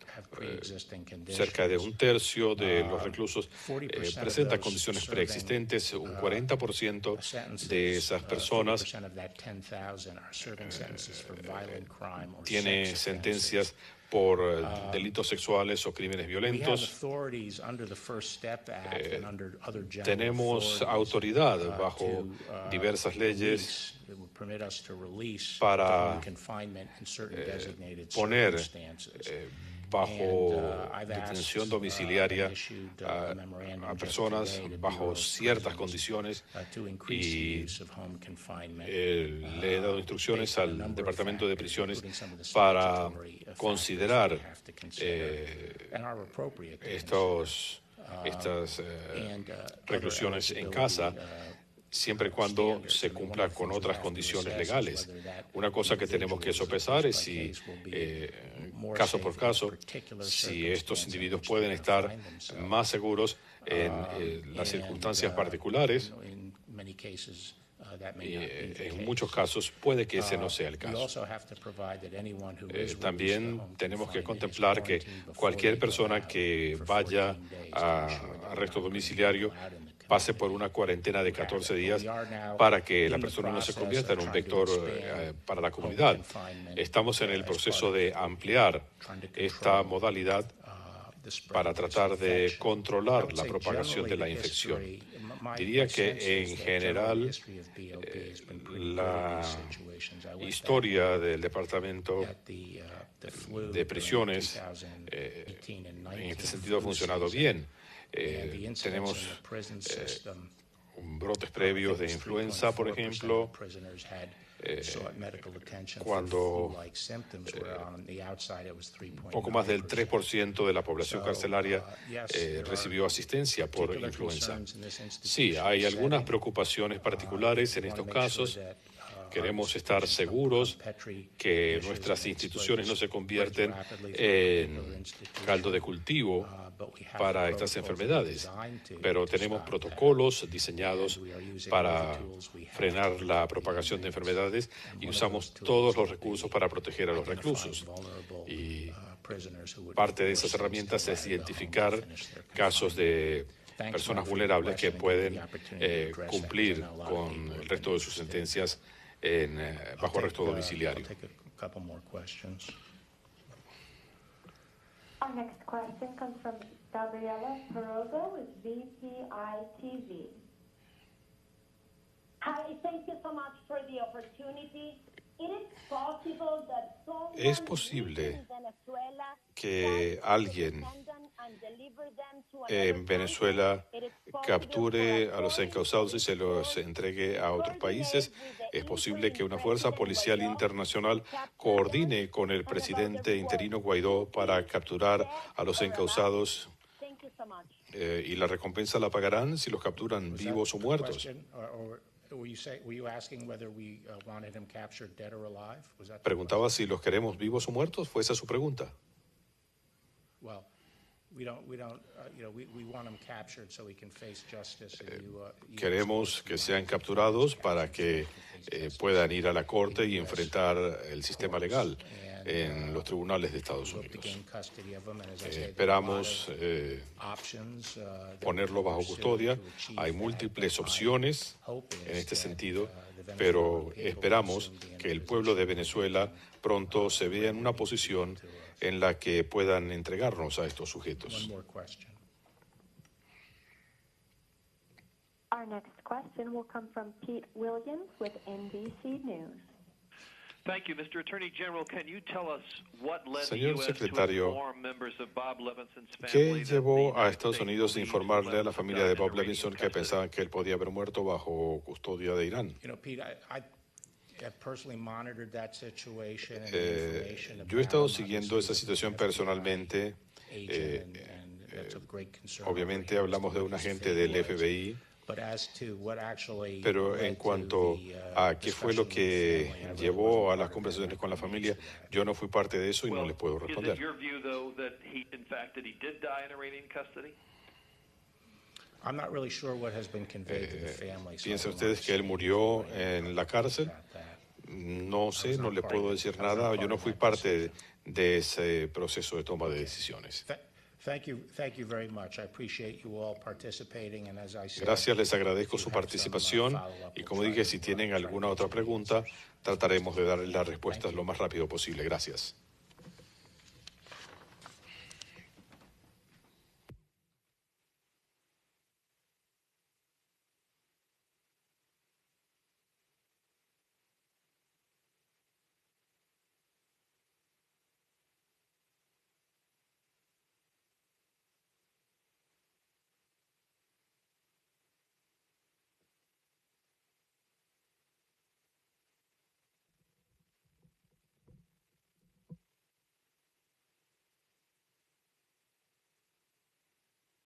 cerca de un tercio de los reclusos presentan condiciones preexistentes. Un 40% de esas personas tiene sentencias por delitos sexuales o crímenes violentos. Tenemos autoridad bajo diversas leyes para poner bajo detención domiciliaria a personas bajo ciertas condiciones y le he dado instrucciones al Departamento de Prisiones para considerar estas reclusiones en casa, siempre y cuando se cumpla con otras condiciones legales. Una cosa que tenemos que sopesar es si, caso por caso, si estos individuos pueden estar más seguros en las circunstancias particulares. Y en muchos casos puede que ese no sea el caso. También tenemos que contemplar que cualquier persona que vaya a arresto domiciliario pase por una cuarentena de 14 días para que la persona no se convierta en un vector para la comunidad. Estamos en el proceso de ampliar esta modalidad para tratar de controlar la propagación de la infección. Diría que en general la historia del Departamento de Prisiones en este sentido ha funcionado bien. Tenemos brotes previos de influenza, por ejemplo, cuando poco más del 3% de la población carcelaria recibió asistencia por influenza. Sí, hay algunas preocupaciones particulares en estos casos. Queremos estar seguros que nuestras instituciones no se convierten en caldo de cultivo para estas enfermedades, pero tenemos protocolos diseñados para frenar la propagación de enfermedades y usamos todos los recursos para proteger a los reclusos. Y parte de esas herramientas es identificar casos de personas vulnerables que pueden cumplir con el resto de sus sentencias bajo arresto domiciliario. Our next question comes from Gabriela Perozo with VPI TV. Hi, thank you so much for the opportunity. Es posible que alguien en Venezuela capture a los encausados y se los entregue a otros países. Es posible que una fuerza policial internacional coordine con el presidente interino Guaidó para capturar a los encausados y la recompensa la pagarán si los capturan vivos o muertos. Preguntaba si los queremos vivos o muertos. ¿Fue esa su pregunta? Queremos que sean capturados para que puedan ir a la corte y enfrentar el sistema legal en los tribunales de Estados Unidos. Esperamos ponerlo bajo custodia. Hay múltiples opciones en este sentido, pero esperamos que el pueblo de Venezuela pronto se vea en una posición en la que puedan entregarnos a estos sujetos. Our next question will come from Pete Williams with NBC News. Thank you, Mr. Attorney General. Can you tell us what led the Señor U.S. to secretario, inform members of Bob Levinson's ¿qué family that llevó a Estados Unidos a informarle a la familia de Bob Levinson que pensaban que él podía haber muerto bajo custodia de Irán? Yo he estado siguiendo esa situación personalmente. Obviamente hablamos de un agente del FBI Pero en cuanto a qué fue lo que llevó a las conversaciones con la familia, yo no fui parte de eso y no les puedo Is it responder. your view, though, that he did die in Iranian custody? I'm not really sure what has been conveyed to the family. so ¿Piensan I'm ustedes not que él saying murió en la cárcel? No sé, no le puedo decir nada. Yo no fui parte de ese proceso de toma de decisiones. Thank you very much. I appreciate you all participating, and as I said, Gracias, les agradezco su participación y como dije, si tienen alguna otra pregunta, trataremos de darles las respuestas lo más rápido posible. Gracias.